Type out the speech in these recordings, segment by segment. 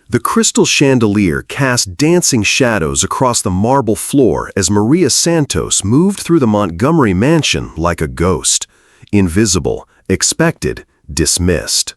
The crystal chandelier cast dancing shadows across the marble floor as María Santos moved through the Montgomery mansion like a ghost. Invisible, expected, dismissed.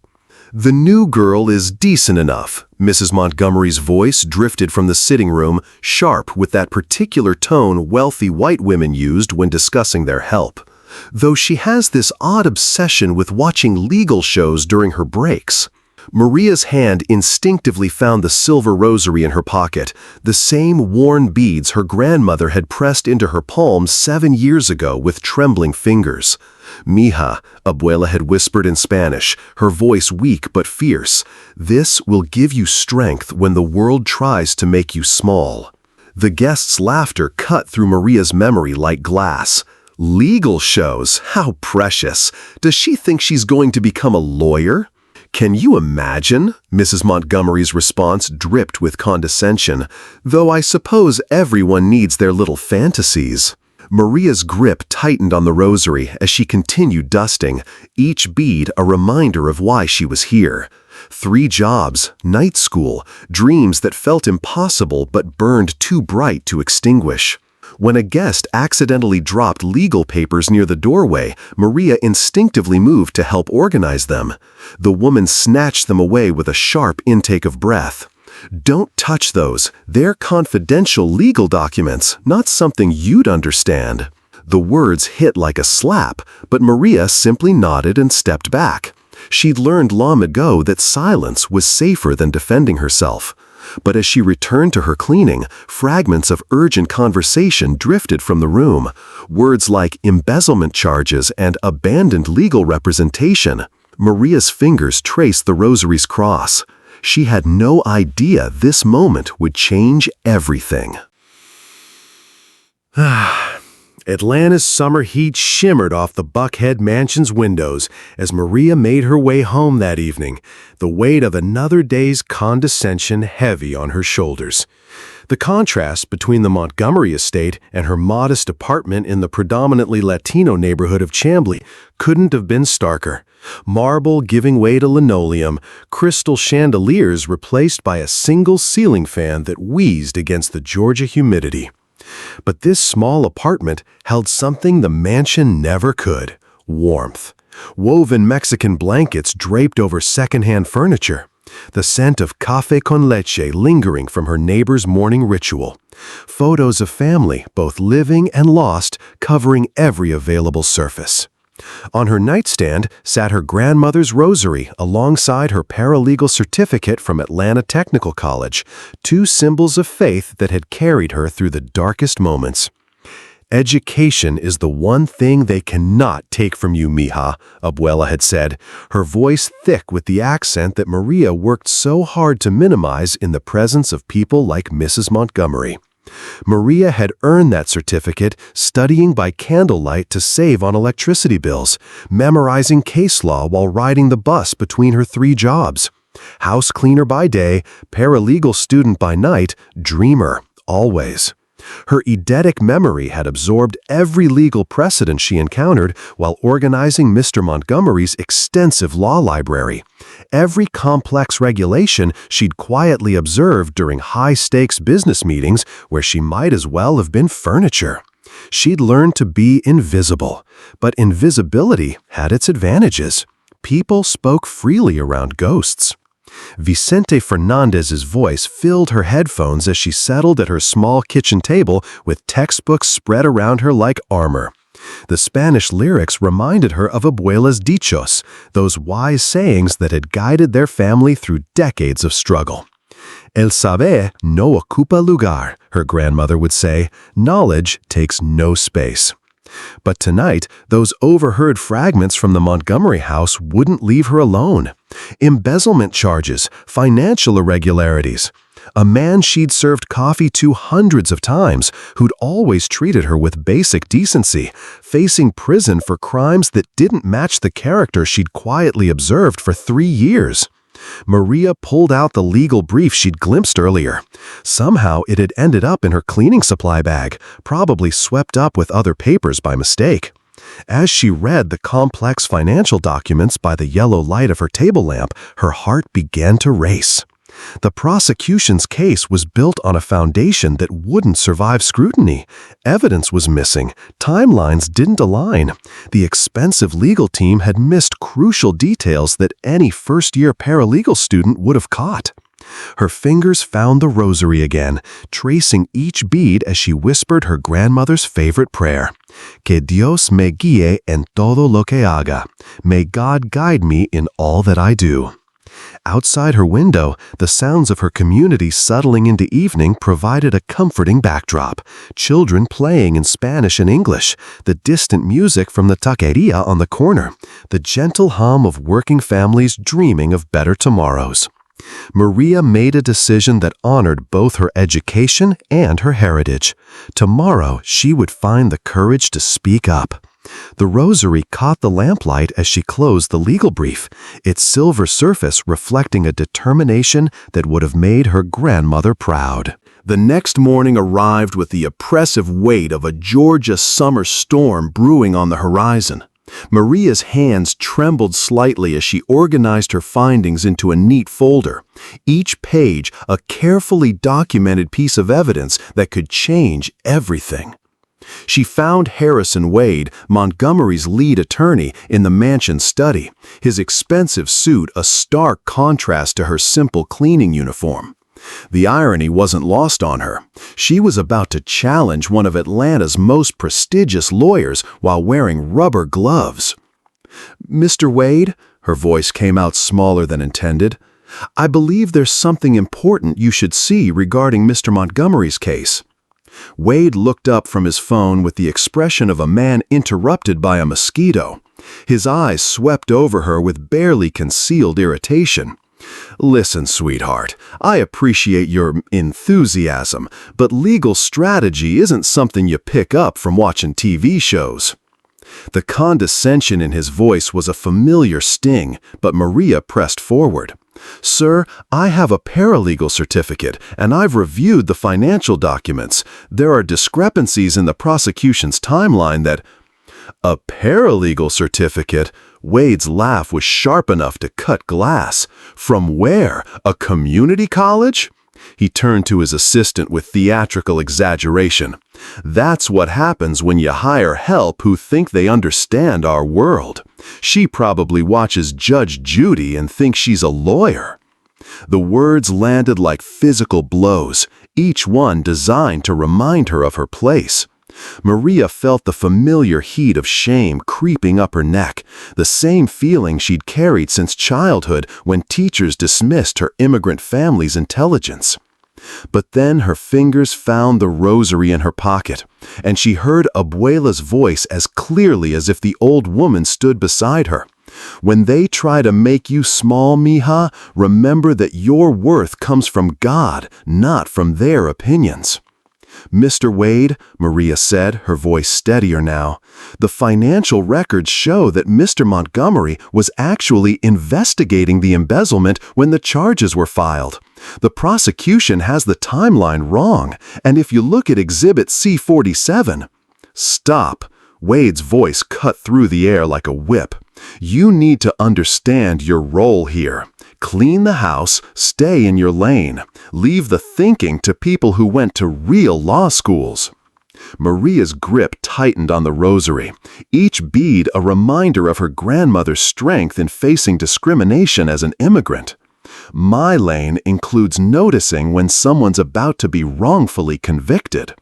"The new girl is decent enough," Mrs. Montgomery's voice drifted from the sitting room, sharp with that particular tone wealthy white women used when discussing their help. "Though she has this odd obsession with watching legal shows during her breaks." Maria's hand instinctively found the silver rosary in her pocket, the same worn beads her grandmother had pressed into her palm 7 years ago with trembling fingers. "Mija," Abuela had whispered in Spanish, her voice weak but fierce, "this will give you strength when the world tries to make you small." The guest's laughter cut through Maria's memory like glass. "Legal shows? How precious! Does she think she's going to become a lawyer?" "Can you imagine?" Mrs. Montgomery's response dripped with condescension. "Though I suppose everyone needs their little fantasies." Maria's grip tightened on the rosary as she continued dusting, each bead a reminder of why she was here. 3 jobs, night school, dreams that felt impossible but burned too bright to extinguish. When a guest accidentally dropped legal papers near the doorway, Maria instinctively moved to help organize them. The woman snatched them away with a sharp intake of breath. "Don't touch those. They're confidential legal documents, not something you'd understand." The words hit like a slap, but Maria simply nodded and stepped back. She'd learned long ago that silence was safer than defending herself. But as she returned to her cleaning, fragments of urgent conversation drifted from the room. Words like embezzlement charges and abandoned legal representation. Maria's fingers traced the rosary's cross. She had no idea this moment would change everything. Atlanta's summer heat shimmered off the Buckhead Mansion's windows as Maria made her way home that evening, the weight of another day's condescension heavy on her shoulders. The contrast between the Montgomery estate and her modest apartment in the predominantly Latino neighborhood of Chamblee couldn't have been starker. Marble giving way to linoleum, crystal chandeliers replaced by a single ceiling fan that wheezed against the Georgia humidity. But this small apartment held something the mansion never could: warmth. Woven Mexican blankets draped over secondhand furniture. The scent of café con leche lingering from her neighbor's morning ritual. Photos of family, both living and lost, covering every available surface. On her nightstand sat her grandmother's rosary alongside her paralegal certificate from Atlanta Technical College, 2 symbols of faith that had carried her through the darkest moments. "Education is the one thing they cannot take from you, mija," Abuela had said, her voice thick with the accent that Maria worked so hard to minimize in the presence of people like Mrs. Montgomery. Maria had earned that certificate studying by candlelight to save on electricity bills, memorizing case law while riding the bus between her 3 jobs. House cleaner by day, paralegal student by night, dreamer, always. Her eidetic memory had absorbed every legal precedent she encountered while organizing Mr. Montgomery's extensive law library. Every complex regulation she'd quietly observed during high-stakes business meetings where she might as well have been furniture. She'd learned to be invisible, but invisibility had its advantages. People spoke freely around ghosts. Vicente Fernandez's voice filled her headphones as she settled at her small kitchen table with textbooks spread around her like armor. The Spanish lyrics reminded her of Abuela's dichos, those wise sayings that had guided their family through decades of struggle. "El saber no ocupa lugar," her grandmother would say. "Knowledge takes no space." But tonight, those overheard fragments from the Montgomery house wouldn't leave her alone. Embezzlement charges, financial irregularities. A man she'd served coffee to hundreds of times, who'd always treated her with basic decency, facing prison for crimes that didn't match the character she'd quietly observed for 3 years. Maria pulled out the legal brief she'd glimpsed earlier. Somehow it had ended up in her cleaning supply bag, probably swept up with other papers by mistake. As she read the complex financial documents by the yellow light of her table lamp, her heart began to race. The prosecution's case was built on a foundation that wouldn't survive scrutiny. Evidence was missing. Timelines didn't align. The expensive legal team had missed crucial details that any first-year paralegal student would have caught. Her fingers found the rosary again, tracing each bead as she whispered her grandmother's favorite prayer. Que Dios me guíe en todo lo que haga. May God guide me in all that I do. Outside her window, the sounds of her community settling into evening provided a comforting backdrop. Children playing in Spanish and English, the distant music from the taqueria on the corner, the gentle hum of working families dreaming of better tomorrows. Maria made a decision that honored both her education and her heritage. Tomorrow, she would find the courage to speak up. The rosary caught the lamplight as she closed the legal brief, its silver surface reflecting a determination that would have made her grandmother proud. The next morning arrived with the oppressive weight of a Georgia summer storm brewing on the horizon. Maria's hands trembled slightly as she organized her findings into a neat folder, each page a carefully documented piece of evidence that could change everything. She found Harrison Wade, Montgomery's lead attorney, in the mansion's study, his expensive suit a stark contrast to her simple cleaning uniform. The irony wasn't lost on her. She was about to challenge one of Atlanta's most prestigious lawyers while wearing rubber gloves. "Mr. Wade," her voice came out smaller than intended, "I believe there's something important you should see regarding Mr. Montgomery's case." Wade looked up from his phone with the expression of a man interrupted by a mosquito. His eyes swept over her with barely concealed irritation. "Listen, sweetheart, I appreciate your enthusiasm, but legal strategy isn't something you pick up from watching TV shows." The condescension in his voice was a familiar sting, but Maria pressed forward. "Sir, I have a paralegal certificate, and I've reviewed the financial documents. There are discrepancies in the prosecution's timeline that—" "A paralegal certificate?" Wade's laugh was sharp enough to cut glass. "From where? A community college?" He turned to his assistant with theatrical exaggeration. "That's what happens when you hire help who think they understand our world. She probably watches Judge Judy and thinks she's a lawyer." The words landed like physical blows, each one designed to remind her of her place. Maria felt the familiar heat of shame creeping up her neck, the same feeling she'd carried since childhood when teachers dismissed her immigrant family's intelligence. But then her fingers found the rosary in her pocket, and she heard Abuela's voice as clearly as if the old woman stood beside her. "When they try to make you small, mija, remember that your worth comes from God, not from their opinions." "Mr. Wade," Maria said, her voice steadier now, "the financial records show that Mr. Montgomery was actually investigating the embezzlement when the charges were filed. The prosecution has the timeline wrong, and if you look at Exhibit C-47—" "Stop!" Wade's voice cut through the air like a whip. "You need to understand your role here. Clean the house, stay in your lane. Leave the thinking to people who went to real law schools." Maria's grip tightened on the rosary, each bead a reminder of her grandmother's strength in facing discrimination as an immigrant. "My lane includes noticing when someone's about to be wrongfully convicted."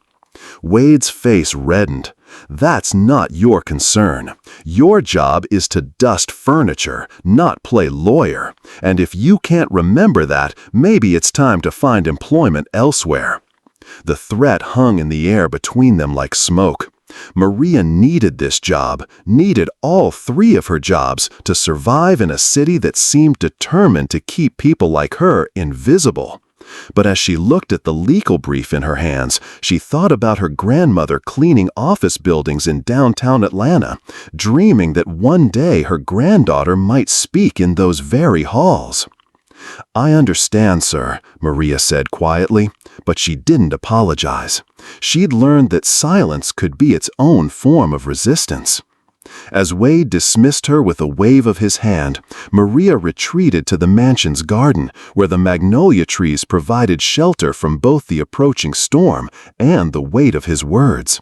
Wade's face reddened. "That's not your concern. Your job is to dust furniture, not play lawyer. And if you can't remember that, maybe it's time to find employment elsewhere." The threat hung in the air between them like smoke. Maria needed this job, needed all three of her jobs to survive in a city that seemed determined to keep people like her invisible. But as she looked at the legal brief in her hands, she thought about her grandmother cleaning office buildings in downtown Atlanta, dreaming that one day her granddaughter might speak in those very halls. "I understand, sir," Maria said quietly, but she didn't apologize. She'd learned that silence could be its own form of resistance. As Wade dismissed her with a wave of his hand, Maria retreated to the mansion's garden, where the magnolia trees provided shelter from both the approaching storm and the weight of his words.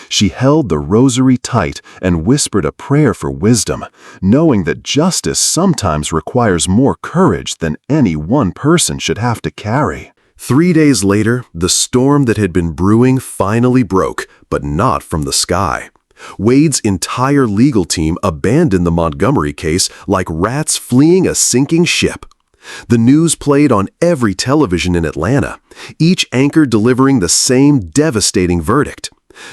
She held the rosary tight and whispered a prayer for wisdom, knowing that justice sometimes requires more courage than any one person should have to carry. 3 days later, the storm that had been brewing finally broke, but not from the sky. Wade's entire legal team abandoned the Montgomery case like rats fleeing a sinking ship. The news played on every television in Atlanta, each anchor delivering the same devastating verdict.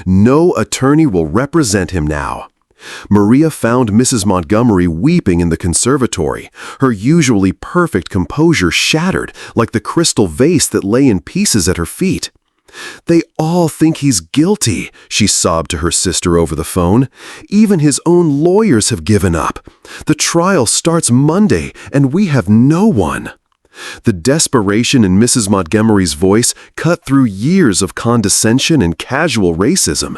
No attorney will represent him now. Maria found Mrs. Montgomery weeping in the conservatory, her usually perfect composure shattered like the crystal vase that lay in pieces at her feet. "They all think he's guilty," she sobbed to her sister over the phone. "Even his own lawyers have given up. The trial starts Monday, and we have no one." The desperation in Mrs. Montgomery's voice cut through years of condescension and casual racism.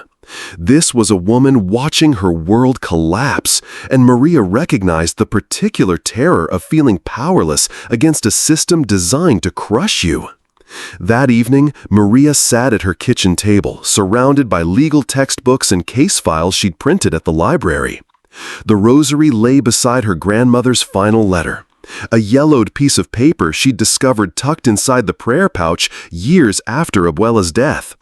This was a woman watching her world collapse, and Maria recognized the particular terror of feeling powerless against a system designed to crush you. That evening, Maria sat at her kitchen table, surrounded by legal textbooks and case files she'd printed at the library. The rosary lay beside her grandmother's final letter, a yellowed piece of paper she'd discovered tucked inside the prayer pouch years after Abuela's death.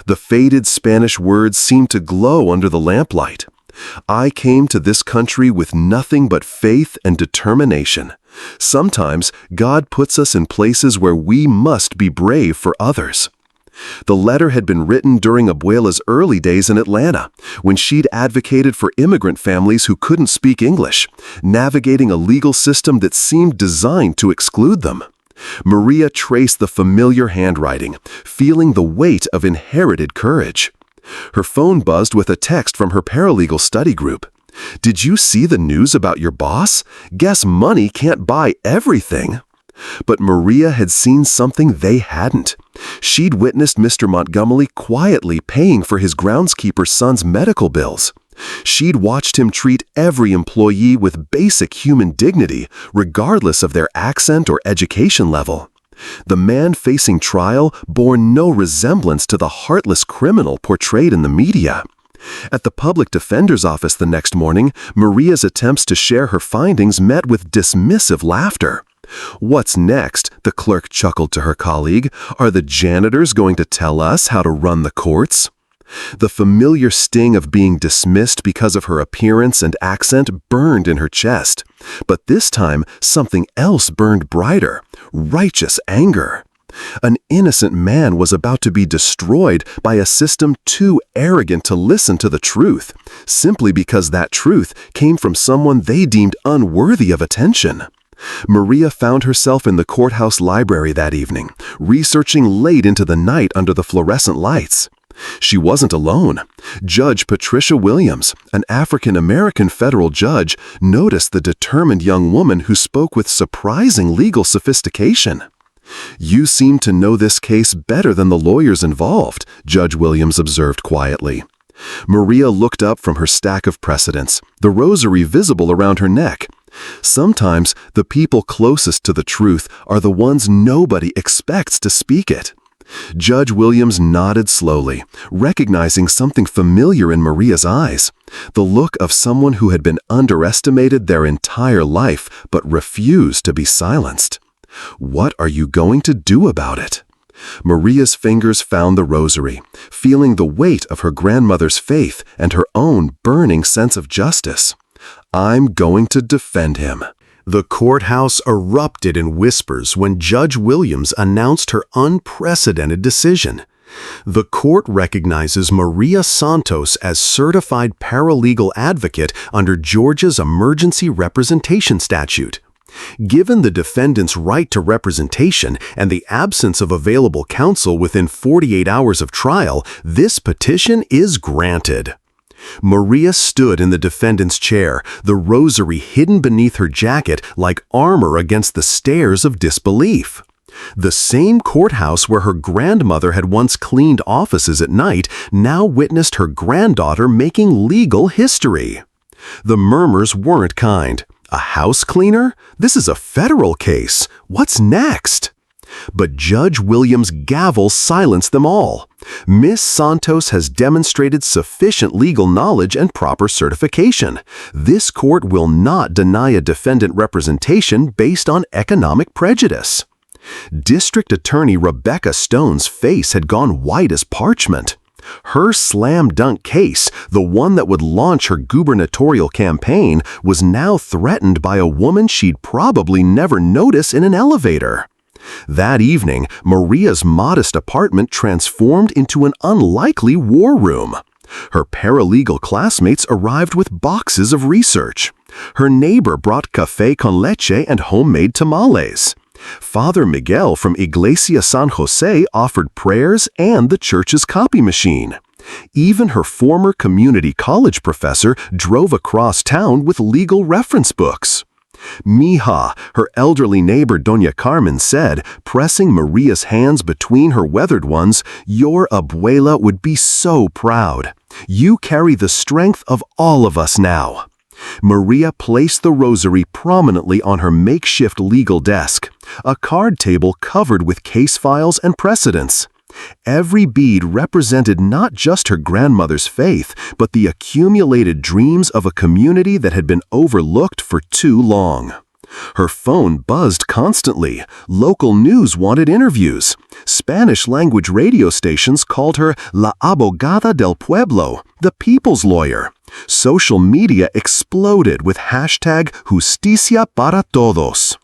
The faded Spanish words seemed to glow under the lamplight. "I came to this country with nothing but faith and determination. Sometimes God puts us in places where we must be brave for others." The letter had been written during Abuela's early days in Atlanta, when she'd advocated for immigrant families who couldn't speak English, navigating a legal system that seemed designed to exclude them. Maria traced the familiar handwriting, feeling the weight of inherited courage. Her phone buzzed with a text from her paralegal study group. "Did you see the news about your boss? Guess money can't buy everything." But Maria had seen something they hadn't. She'd witnessed Mr. Montgomery quietly paying for his groundskeeper's son's medical bills. She'd watched him treat every employee with basic human dignity, regardless of their accent or education level. The man facing trial bore no resemblance to the heartless criminal portrayed in the media. At the public defender's office the next morning, Maria's attempts to share her findings met with dismissive laughter. "What's next?" the clerk chuckled to her colleague. "Are the janitors going to tell us how to run the courts?" The familiar sting of being dismissed because of her appearance and accent burned in her chest. But this time, something else burned brighter: righteous anger. An innocent man was about to be destroyed by a system too arrogant to listen to the truth, simply because that truth came from someone they deemed unworthy of attention. Maria found herself in the courthouse library that evening, researching late into the night under the fluorescent lights. She wasn't alone. Judge Patricia Williams, an African-American federal judge, noticed the determined young woman who spoke with surprising legal sophistication. "You seem to know this case better than the lawyers involved," Judge Williams observed quietly. Maria looked up from her stack of precedents, the rosary visible around her neck. Sometimes the people closest to the truth are the ones nobody expects to speak it. Judge Williams nodded slowly, recognizing something familiar in Maria's eyes, the look of someone who had been underestimated their entire life but refused to be silenced. "What are you going to do about it?" Maria's fingers found the rosary, feeling the weight of her grandmother's faith and her own burning sense of justice. "I'm going to defend him." The courthouse erupted in whispers when Judge Williams announced her unprecedented decision. The court recognizes María Santos as certified paralegal advocate under Georgia's emergency representation statute. Given the defendant's right to representation and the absence of available counsel within 48 hours of trial, this petition is granted. Maria stood in the defendant's chair, the rosary hidden beneath her jacket like armor against the stares of disbelief. The same courthouse where her grandmother had once cleaned offices at night now witnessed her granddaughter making legal history. The murmurs weren't kind. A house cleaner? This is a federal case. What's next? But Judge Williams' gavel silenced them all. Miss Santos has demonstrated sufficient legal knowledge and proper certification. This court will not deny a defendant representation based on economic prejudice. District Attorney Rebecca Stone's face had gone white as parchment. Her slam-dunk case, the one that would launch her gubernatorial campaign, was now threatened by a woman she'd probably never notice in an elevator. That evening, Maria's modest apartment transformed into an unlikely war room. Her paralegal classmates arrived with boxes of research. Her neighbor brought café con leche and homemade tamales. Father Miguel from Iglesia San Jose offered prayers and the church's copy machine. Even her former community college professor drove across town with legal reference books. Mija, her elderly neighbor Doña Carmen said, pressing Maria's hands between her weathered ones, "Your abuela would be so proud. You carry the strength of all of us now." Maria placed the rosary prominently on her makeshift legal desk, a card table covered with case files and precedents. Every bead represented not just her grandmother's faith, but the accumulated dreams of a community that had been overlooked for too long. Her phone buzzed constantly. Local news wanted interviews. Spanish-language radio stations called her La Abogada del Pueblo, the people's lawyer. Social media exploded with hashtag Justicia para Todos.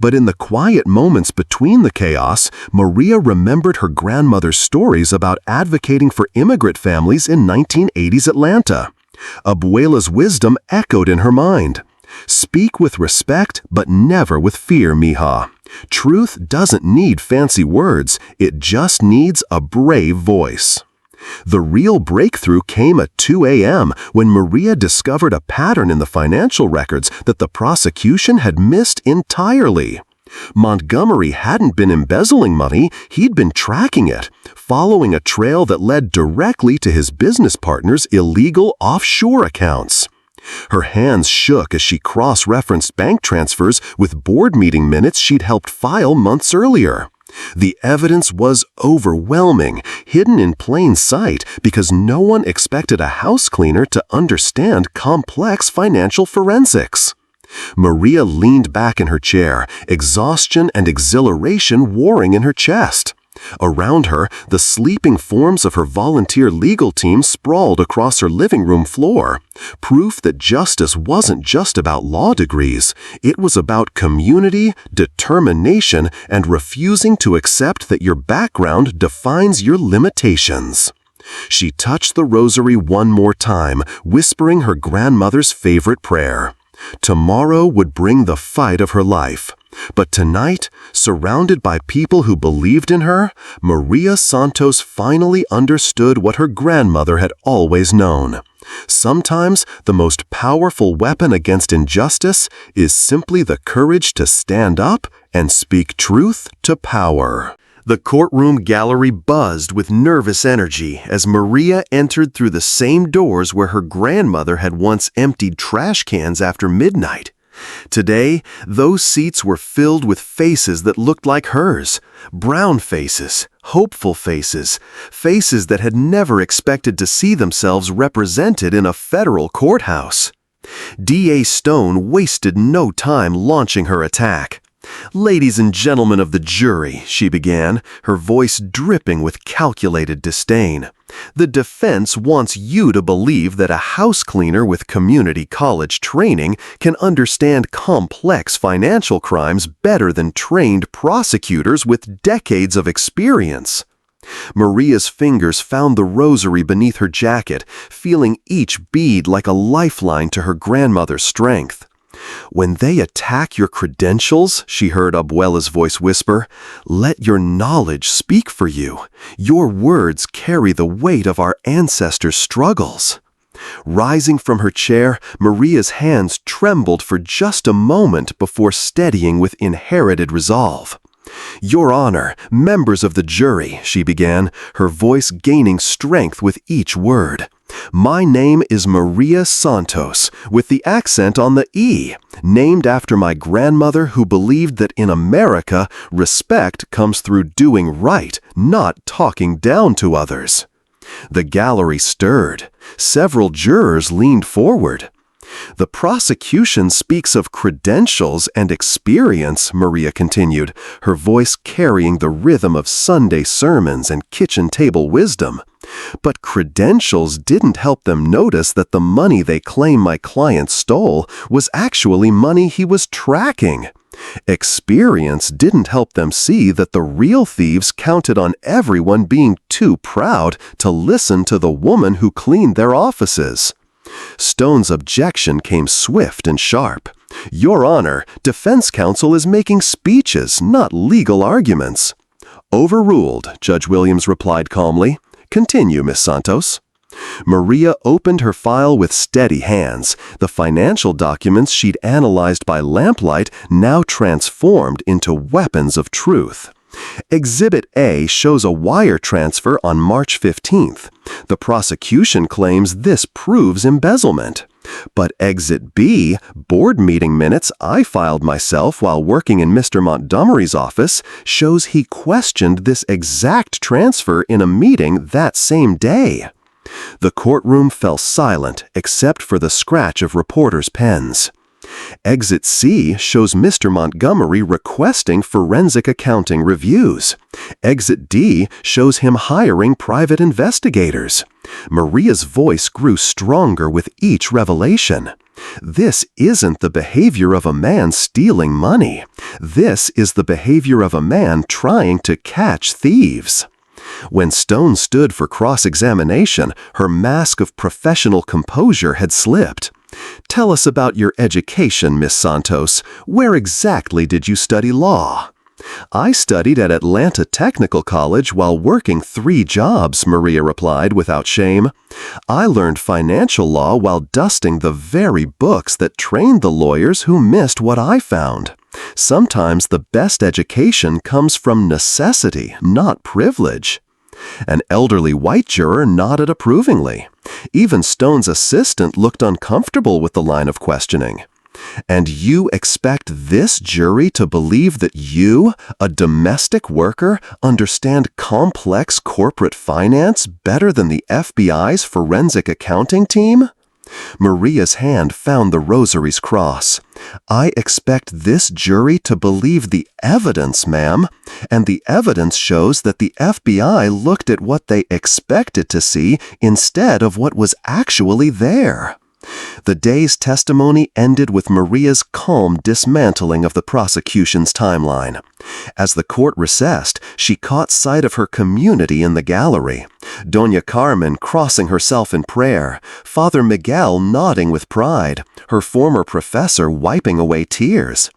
But in the quiet moments between the chaos, Maria remembered her grandmother's stories about advocating for immigrant families in 1980s Atlanta. Abuela's wisdom echoed in her mind. Speak with respect, but never with fear, mija. Truth doesn't need fancy words, it just needs a brave voice. The real breakthrough came at 2 a.m. when Maria discovered a pattern in the financial records that the prosecution had missed entirely. Montgomery hadn't been embezzling money, he'd been tracking it, following a trail that led directly to his business partner's illegal offshore accounts. Her hands shook as she cross-referenced bank transfers with board meeting minutes she'd helped file months earlier. The evidence was overwhelming, hidden in plain sight because no one expected a house cleaner to understand complex financial forensics. Maria leaned back in her chair, exhaustion and exhilaration warring in her chest. Around her, the sleeping forms of her volunteer legal team sprawled across her living room floor. Proof that justice wasn't just about law degrees. It was about community, determination, and refusing to accept that your background defines your limitations. She touched the rosary one more time, whispering her grandmother's favorite prayer. Tomorrow would bring the fight of her life. But tonight, surrounded by people who believed in her, María Santos finally understood what her grandmother had always known. Sometimes the most powerful weapon against injustice is simply the courage to stand up and speak truth to power. The courtroom gallery buzzed with nervous energy as Maria entered through the same doors where her grandmother had once emptied trash cans after midnight. Today, those seats were filled with faces that looked like hers. Brown faces, hopeful faces, faces that had never expected to see themselves represented in a federal courthouse. D.A. Stone wasted no time launching her attack. "Ladies and gentlemen of the jury," she began, her voice dripping with calculated disdain. "The defense wants you to believe that a house cleaner with community college training can understand complex financial crimes better than trained prosecutors with decades of experience." Maria's fingers found the rosary beneath her jacket, feeling each bead like a lifeline to her grandmother's strength. "When they attack your credentials," she heard Abuela's voice whisper, "let your knowledge speak for you. Your words carry the weight of our ancestors' struggles." Rising from her chair, Maria's hands trembled for just a moment before steadying with inherited resolve. "Your Honor, members of the jury," she began, her voice gaining strength with each word. "My name is María Santos, with the accent on the E, named after my grandmother who believed that in America, respect comes through doing right, not talking down to others." The gallery stirred. Several jurors leaned forward. "The prosecution speaks of credentials and experience," Maria continued, her voice carrying the rhythm of Sunday sermons and kitchen table wisdom. "But credentials didn't help them notice that the money they claim my client stole was actually money he was tracking. Experience didn't help them see that the real thieves counted on everyone being too proud to listen to the woman who cleaned their offices." Stone's objection came swift and sharp. "Your Honor, defense counsel is making speeches, not legal arguments." "Overruled," Judge Williams replied calmly. "Continue, Miss Santos." Maria opened her file with steady hands, the financial documents she'd analyzed by lamplight now transformed into weapons of truth. Exhibit A shows a wire transfer on March 15th. The prosecution claims this proves embezzlement. But Exhibit B, board meeting minutes I filed myself while working in Mr. Montgomery's office, shows he questioned this exact transfer in a meeting that same day. The courtroom fell silent except for the scratch of reporters' pens. Exhibit C shows Mr. Montgomery requesting forensic accounting reviews. Exhibit D shows him hiring private investigators. Maria's voice grew stronger with each revelation. This isn't the behavior of a man stealing money. This is the behavior of a man trying to catch thieves. When Stone stood for cross-examination, her mask of professional composure had slipped. "Tell us about your education, Miss Santos. Where exactly did you study law?" "I studied at Atlanta Technical College while working 3 jobs," Maria replied without shame. "I learned financial law while dusting the very books that trained the lawyers who missed what I found. Sometimes the best education comes from necessity, not privilege." An elderly white juror nodded approvingly. Even Stone's assistant looked uncomfortable with the line of questioning. "And you expect this jury to believe that you, a domestic worker, understand complex corporate finance better than the FBI's forensic accounting team?" Maria's hand found the rosary's cross. "I expect this jury to believe the evidence, ma'am, and the evidence shows that the FBI looked at what they expected to see instead of what was actually there." The day's testimony ended with Maria's calm dismantling of the prosecution's timeline. As the court recessed, she caught sight of her community in the gallery. Doña Carmen crossing herself in prayer, Father Miguel nodding with pride, her former professor wiping away tears.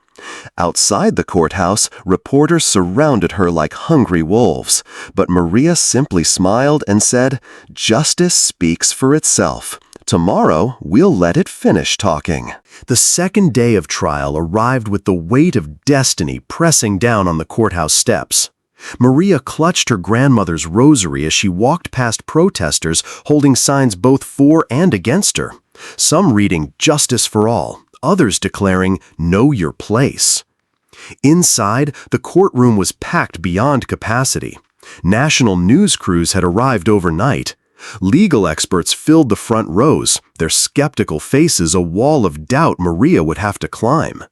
Outside the courthouse, reporters surrounded her like hungry wolves, but Maria simply smiled and said, "Justice speaks for itself. Tomorrow, we'll let it finish talking." The second day of trial arrived with the weight of destiny pressing down on the courthouse steps. Maria clutched her grandmother's rosary as she walked past protesters holding signs both for and against her, some reading "Justice for All," others declaring "Know your place." Inside, the courtroom was packed beyond capacity. National news crews had arrived overnight. Legal experts filled the front rows, their skeptical faces a wall of doubt Maria would have to climb.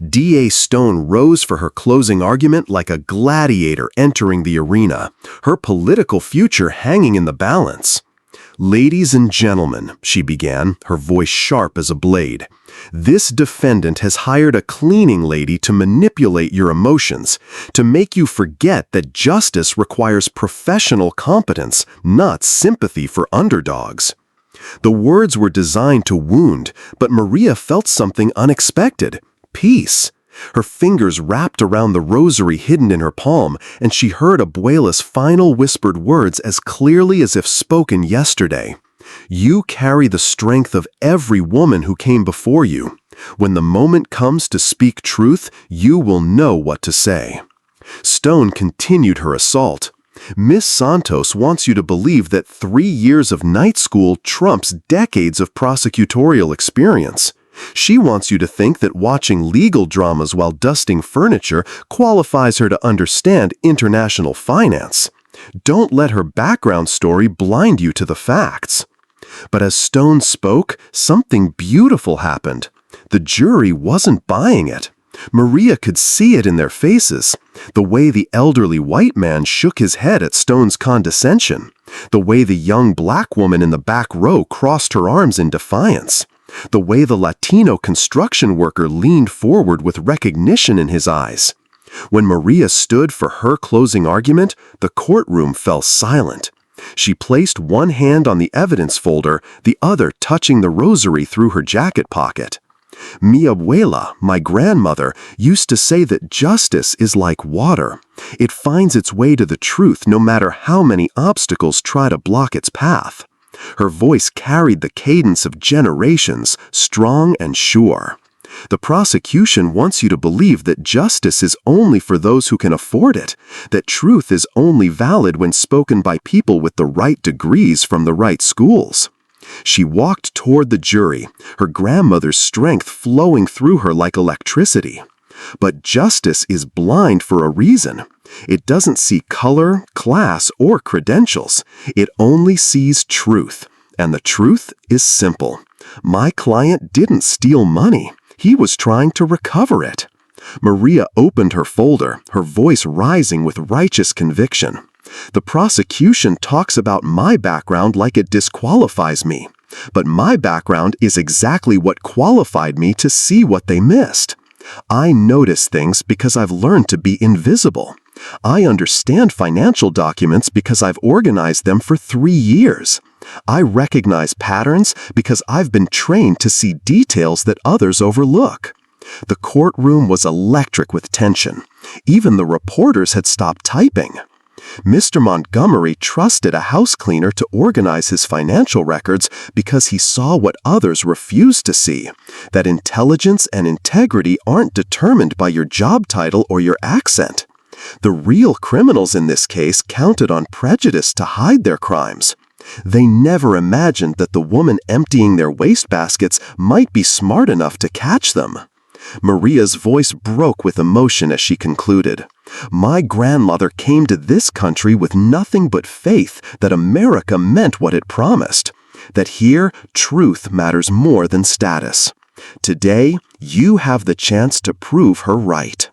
D.A. Stone rose for her closing argument like a gladiator entering the arena, her political future hanging in the balance. "Ladies and gentlemen," she began, her voice sharp as a blade, "this defendant has hired a cleaning lady to manipulate your emotions, to make you forget that justice requires professional competence, not sympathy for underdogs." The words were designed to wound, but Maria felt something unexpected: peace. Her fingers wrapped around the rosary hidden in her palm, and she heard Abuela's final whispered words as clearly as if spoken yesterday. "You carry the strength of every woman who came before you. When the moment comes to speak truth, you will know what to say." Stone continued her assault. Miss Santos wants you to believe that 3 years of night school trumps decades of prosecutorial experience. She wants you to think that watching legal dramas while dusting furniture qualifies her to understand international finance. Don't let her background story blind you to the facts. But as Stone spoke, something beautiful happened. The jury wasn't buying it. Maria could see it in their faces. The way the elderly white man shook his head at Stone's condescension. The way the young black woman in the back row crossed her arms in defiance. The way the Latino construction worker leaned forward with recognition in his eyes. When Maria stood for her closing argument, the courtroom fell silent. She placed one hand on the evidence folder, the other touching the rosary through her jacket pocket. Mi abuela, my grandmother, used to say that justice is like water. It finds its way to the truth no matter how many obstacles try to block its path. Her voice carried the cadence of generations, strong and sure. The prosecution wants you to believe that justice is only for those who can afford it, that truth is only valid when spoken by people with the right degrees from the right schools. She walked toward the jury, her grandmother's strength flowing through her like electricity. But justice is blind for a reason. It doesn't see color, class, or credentials. It only sees truth. And the truth is simple. My client didn't steal money. He was trying to recover it. Maria opened her folder, her voice rising with righteous conviction. The prosecution talks about my background like it disqualifies me. But my background is exactly what qualified me to see what they missed. I notice things because I've learned to be invisible. I understand financial documents because I've organized them for 3 years. I recognize patterns because I've been trained to see details that others overlook. The courtroom was electric with tension. Even the reporters had stopped typing. Mr. Montgomery trusted a house cleaner to organize his financial records because he saw what others refused to see, that intelligence and integrity aren't determined by your job title or your accent. The real criminals in this case counted on prejudice to hide their crimes. They never imagined that the woman emptying their wastebaskets might be smart enough to catch them. Maria's voice broke with emotion as she concluded. My grandmother came to this country with nothing but faith that America meant what it promised, that here truth matters more than status. Today, you have the chance to prove her right.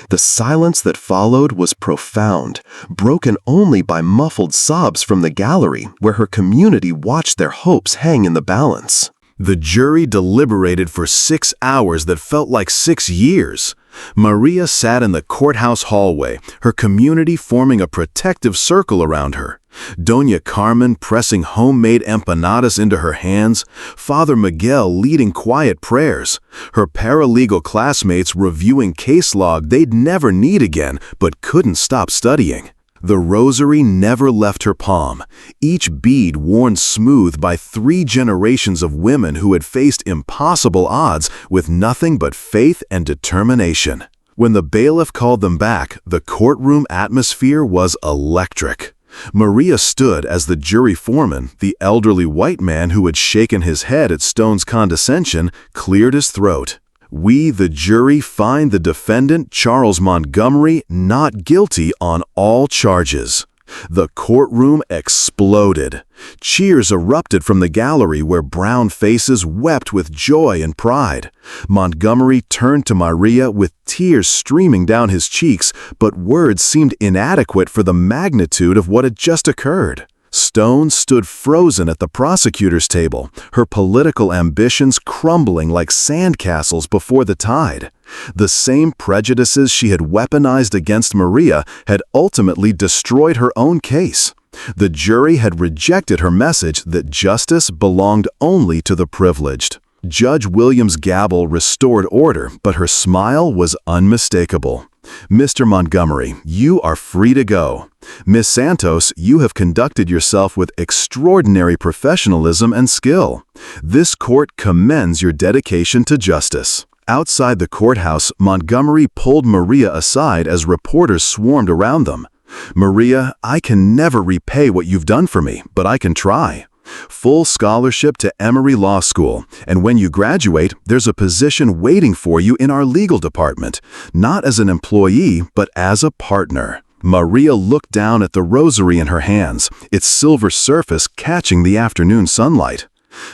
The silence that followed was profound, broken only by muffled sobs from the gallery where her community watched their hopes hang in the balance. The jury deliberated for 6 hours that felt like 6 years. Maria sat in the courthouse hallway, her community forming a protective circle around her. Doña Carmen pressing homemade empanadas into her hands, Father Miguel leading quiet prayers, her paralegal classmates reviewing case log they'd never need again but couldn't stop studying. The rosary never left her palm, each bead worn smooth by 3 generations of women who had faced impossible odds with nothing but faith and determination. When the bailiff called them back, the courtroom atmosphere was electric. Maria stood as the jury foreman, the elderly white man who had shaken his head at Stone's condescension, cleared his throat. We, the jury, find the defendant, Charles Montgomery, not guilty on all charges. The courtroom exploded. Cheers erupted from the gallery where brown faces wept with joy and pride. Montgomery turned to Maria with tears streaming down his cheeks, but words seemed inadequate for the magnitude of what had just occurred. Stone stood frozen at the prosecutor's table, her political ambitions crumbling like sandcastles before the tide. The same prejudices she had weaponized against Maria had ultimately destroyed her own case. The jury had rejected her message that justice belonged only to the privileged. Judge Williams' gavel restored order, but her smile was unmistakable. Mr. Montgomery, you are free to go. Miss Santos, you have conducted yourself with extraordinary professionalism and skill. This court commends your dedication to justice. Outside the courthouse, Montgomery pulled Maria aside as reporters swarmed around them. "Maria, I can never repay what you've done for me, but I can try. Full scholarship to Emory Law School, and when you graduate, there's a position waiting for you in our legal department, not as an employee, but as a partner." Maria looked down at the rosary in her hands, its silver surface catching the afternoon sunlight.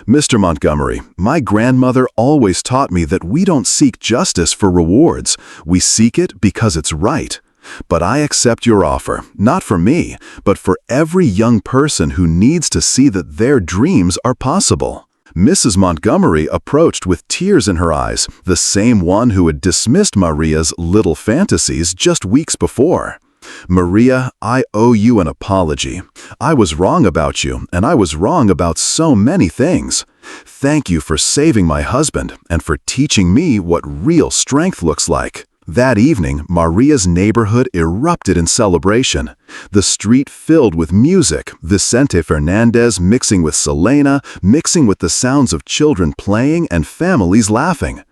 "Mr. Montgomery, my grandmother always taught me that we don't seek justice for rewards, we seek it because it's right. But I accept your offer, not for me, but for every young person who needs to see that their dreams are possible." Mrs. Montgomery approached with tears in her eyes, the same one who had dismissed Maria's little fantasies just weeks before. "Maria, I owe you an apology. I was wrong about you, and I was wrong about so many things. Thank you for saving my husband and for teaching me what real strength looks like." That evening, Maria's neighborhood erupted in celebration. The street filled with music, Vicente Fernandez mixing with Selena, mixing with the sounds of children playing and families laughing.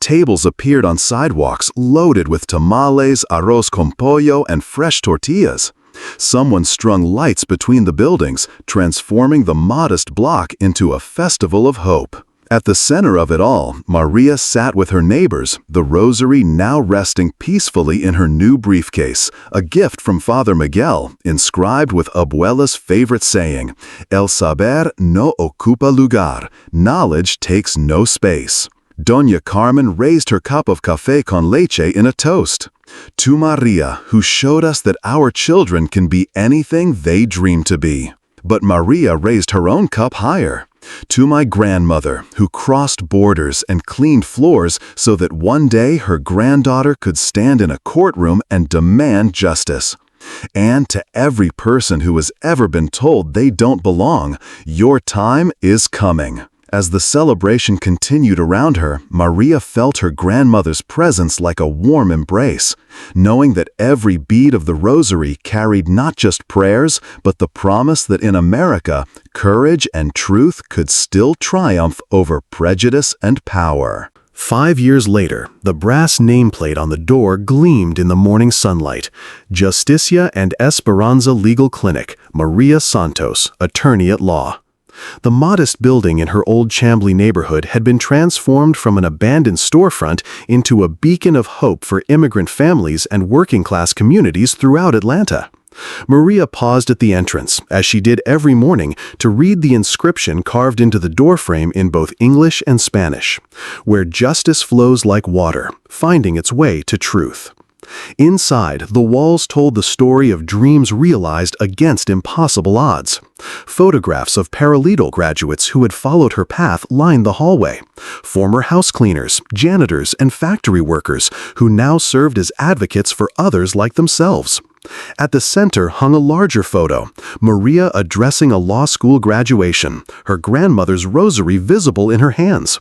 Tables appeared on sidewalks loaded with tamales, arroz con pollo, and fresh tortillas. Someone strung lights between the buildings, transforming the modest block into a festival of hope. At the center of it all, Maria sat with her neighbors, the rosary now resting peacefully in her new briefcase, a gift from Father Miguel, inscribed with Abuela's favorite saying, "El saber no ocupa lugar," knowledge takes no space. Doña Carmen raised her cup of café con leche in a toast. "To Maria, who showed us that our children can be anything they dream to be." But Maria raised her own cup higher. "To my grandmother, who crossed borders and cleaned floors so that one day her granddaughter could stand in a courtroom and demand justice. And to every person who has ever been told they don't belong, your time is coming." As the celebration continued around her, Maria felt her grandmother's presence like a warm embrace, knowing that every bead of the rosary carried not just prayers, but the promise that in America, courage and truth could still triumph over prejudice and power. 5 years later, the brass nameplate on the door gleamed in the morning sunlight. Justicia and Esperanza Legal Clinic, María Santos, attorney at law. The modest building in her old Chambly neighborhood had been transformed from an abandoned storefront into a beacon of hope for immigrant families and working-class communities throughout Atlanta. Maria paused at the entrance, as she did every morning, to read the inscription carved into the doorframe in both English and Spanish, "Where justice flows like water, finding its way to truth." Inside, the walls told the story of dreams realized against impossible odds. Photographs of paralegal graduates who had followed her path lined the hallway. Former house cleaners, janitors, and factory workers who now served as advocates for others like themselves. At the center hung a larger photo, Maria addressing a law school graduation, her grandmother's rosary visible in her hands.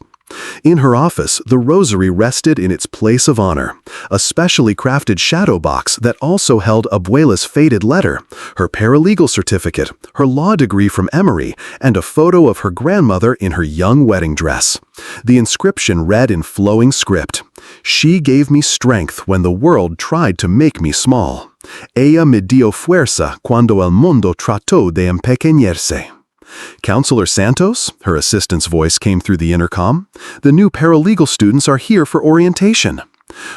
In her office, the rosary rested in its place of honor, a specially crafted shadow box that also held Abuela's faded letter, her paralegal certificate, her law degree from Emory, and a photo of her grandmother in her young wedding dress. The inscription read in flowing script, "She gave me strength when the world tried to make me small. Ella me dio fuerza cuando el mundo trató de empequeñirse." "Counselor Santos?" her assistant's voice came through the intercom. "The new paralegal students are here for orientation."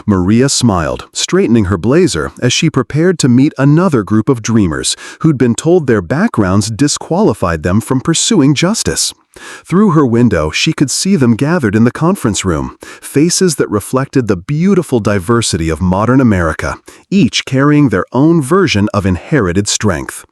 Maria smiled, straightening her blazer as she prepared to meet another group of dreamers who'd been told their backgrounds disqualified them from pursuing justice. Through her window, she could see them gathered in the conference room, faces that reflected the beautiful diversity of modern America, each carrying their own version of inherited strength.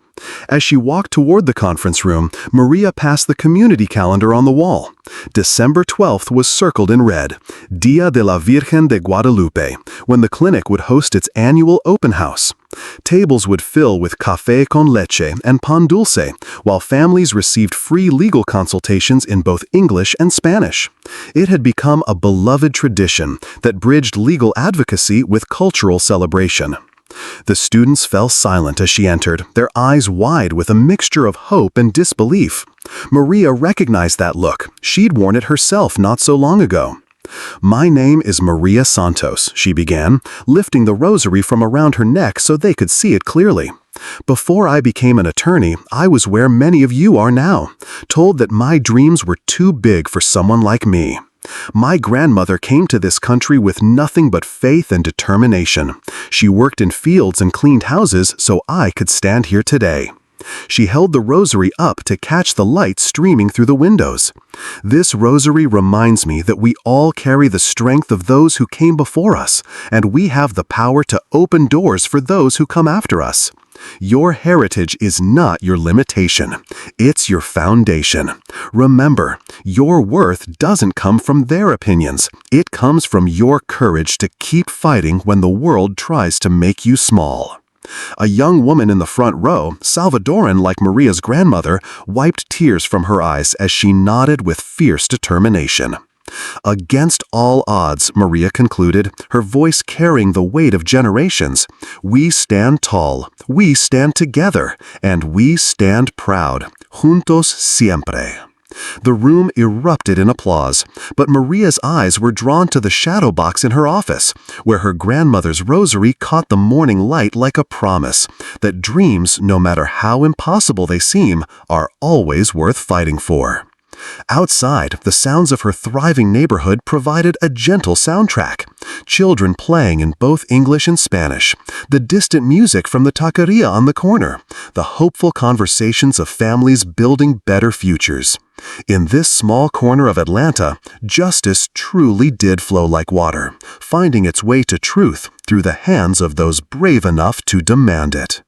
As she walked toward the conference room, Maria passed the community calendar on the wall. December 12th was circled in red, Dia de la Virgen de Guadalupe, when the clinic would host its annual open house. Tables would fill with café con leche and pan dulce, while families received free legal consultations in both English and Spanish. It had become a beloved tradition that bridged legal advocacy with cultural celebration. The students fell silent as she entered, their eyes wide with a mixture of hope and disbelief. Maria recognized that look. She'd worn it herself not so long ago. "My name is María Santos," she began, lifting the rosary from around her neck so they could see it clearly. "Before I became an attorney, I was where many of you are now, told that my dreams were too big for someone like me. My grandmother came to this country with nothing but faith and determination. She worked in fields and cleaned houses so I could stand here today." She held the rosary up to catch the light streaming through the windows. "This rosary reminds me that we all carry the strength of those who came before us, and we have the power to open doors for those who come after us. Your heritage is not your limitation. It's your foundation. Remember, your worth doesn't come from their opinions. It comes from your courage to keep fighting when the world tries to make you small." A young woman in the front row, Salvadoran like Maria's grandmother, wiped tears from her eyes as she nodded with fierce determination. "Against all odds," Maria concluded, her voice carrying the weight of generations, "we stand tall, we stand together, and we stand proud. Juntos siempre." The room erupted in applause, but Maria's eyes were drawn to the shadow box in her office, where her grandmother's rosary caught the morning light like a promise that dreams, no matter how impossible they seem, are always worth fighting for. Outside, the sounds of her thriving neighborhood provided a gentle soundtrack. Children playing in both English and Spanish, the distant music from the taqueria on the corner, the hopeful conversations of families building better futures. In this small corner of Atlanta, justice truly did flow like water, finding its way to truth through the hands of those brave enough to demand it.